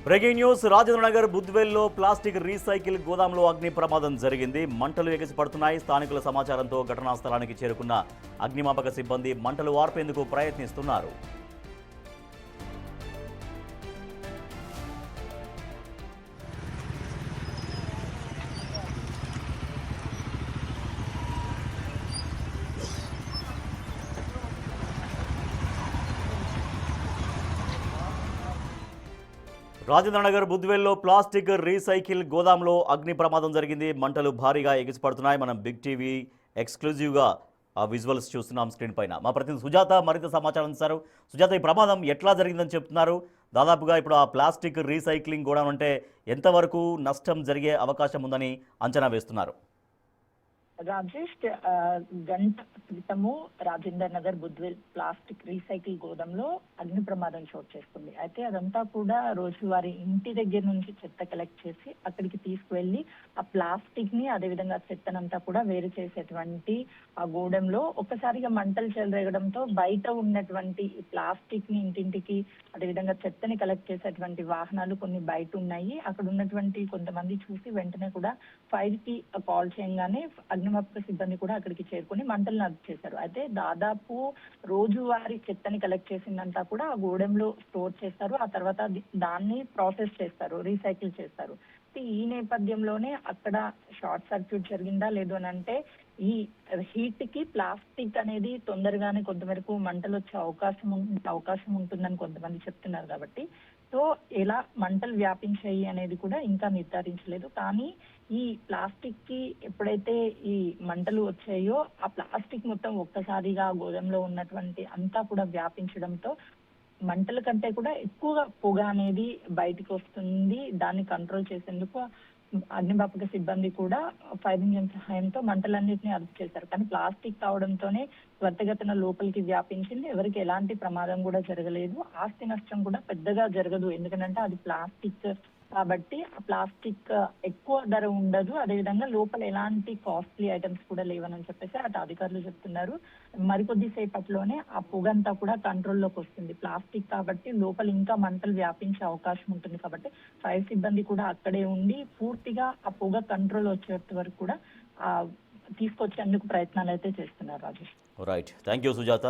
Breaking news Rajendranagar బుద్వేల్లో plastic recycle గోదాంలో అగ్ని ప్రమాదం జరిగింది. మంటలు ఎగసిపడుతున్నాయి. స్థానికుల సమాచారంతో ఘటనా స్థలానికి చేరుకున్న అగ్నిమాపక సిబ్బంది మంటలు ఆర్పేందుకు ప్రయత్నిస్తున్నారు. రాజేంద్రనగర్ బుద్వేల్లో ప్లాస్టిక్ రీసైకిల్ గోదాంలో అగ్ని ప్రమాదం జరిగింది. మంటలు భారీగా ఎగిసిపడుతున్నాయి. మనం బిగ్ టీవీ ఎక్స్క్లూజివ్గా ఆ విజువల్స్ చూస్తున్నాం స్క్రీన్ పైన. మా ప్రతినిధి సుజాత మరింత సమాచారం ఇస్తారు. సుజాత, ఈ ప్రమాదం ఎట్లా జరిగిందని చెప్తున్నారు? దాదాపుగా ఇప్పుడు ఆ ప్లాస్టిక్ రీసైక్లింగ్ గోడౌన్ అంటే ఎంతవరకు నష్టం జరిగే అవకాశం ఉందని అంచనా వేస్తున్నారు? రాజేష్, గంట క్రితము రాజేందర్ నగర్ బుద్వేల్ ప్లాస్టిక్ రీసైకిల్ గోదాంలో అగ్ని ప్రమాదం చోటు చేసుకుంది. అయితే అదంతా కూడా రోజువారీ ఇంటి దగ్గర నుంచి చెత్త కలెక్ట్ చేసి అక్కడికి తీసుకువెళ్లి ఆ ప్లాస్టిక్ ని అదేవిధంగా చెత్తనంతా కూడా వేరు చేసేటువంటి ఆ గోడంలో ఒక్కసారిగా మంటలు చెలరేగడంతో బయట ఉన్నటువంటి ప్లాస్టిక్ ని ఇంటింటికి అదేవిధంగా చెత్తని కలెక్ట్ చేసేటువంటి వాహనాలు కొన్ని బయట ఉన్నాయి. అక్కడ ఉన్నటువంటి కొంతమంది చూసి వెంటనే కూడా ఫైర్ కి కాల్ చేయగానే అగ్నిమాపక సిబ్బంది కూడా అక్కడికి చేరుకుని మంటలను అదుపు చేశారు. అయితే దాదాపు రోజువారీ చెత్తని కలెక్ట్ చేసిందంతా కూడా ఆ గోడెంలో స్టోర్ చేస్తారు. ఆ తర్వాత దాన్ని ప్రాసెస్ చేస్తారు, రీసైకిల్ చేస్తారు. ఈ నేపథ్యంలోనే అక్కడ షార్ట్ సర్క్యూట్ జరిగిందా లేదు అని అంటే ఈ హీట్ కి ప్లాస్టిక్ అనేది తొందరగానే కొంతవరకు మంటలు వచ్చే అవకాశం ఉంటుందని కొంతమంది చెప్తున్నారు. కాబట్టి సో ఎలా మంటలు వ్యాపించాయి అనేది కూడా ఇంకా నిర్ధారించలేదు. కానీ ఈ ప్లాస్టిక్ కి ఎప్పుడైతే ఈ మంటలు వచ్చాయో ఆ ప్లాస్టిక్ మొత్తం ఒక్కసారిగా గోదాంలో ఉన్నటువంటి అంతా కూడా వ్యాపించడంతో మంటల కంటే కూడా ఎక్కువగా పొగ అనేది బయటికి వస్తుంది. దాన్ని కంట్రోల్ చేసేందుకు అగ్నిమాపక సిబ్బంది కూడా ఫైర్ ఇంజిన్ సహాయంతో మంటలన్నింటినీ అదుపు చేశారు. కానీ ప్లాస్టిక్ కావడంతోనే త్వరితగతిన లోపలికి వ్యాపించింది. ఎవరికి ఎలాంటి ప్రమాదం కూడా జరగలేదు. ఆస్తి నష్టం కూడా పెద్దగా జరగదు. ఎందుకంటే అది ప్లాస్టిక్ కాబట్టి ఆ ప్లాస్టిక్ ఎక్కువ ధర ఉండదు. అదేవిధంగా లోపల ఎలాంటి కాస్ట్లీ ఐటమ్స్ కూడా లేవని చెప్పేసి అటు అధికారులు చెప్తున్నారు. మరికొద్ది సేపట్లోనే ఆ పొగంతా కూడా కంట్రోల్లోకి వస్తుంది. ప్లాస్టిక్ కాబట్టి లోపల ఇంకా మంటలు వ్యాపించే అవకాశం ఉంటుంది. కాబట్టి ఫైర్ సిబ్బంది కూడా అక్కడే ఉండి పూర్తిగా ఆ పొగ కంట్రోల్ వచ్చేంత వరకు కూడా తీసుకొచ్చేందుకు ప్రయత్నాలు అయితే చేస్తున్నారు. Rajesh, right, thank you Sujatha.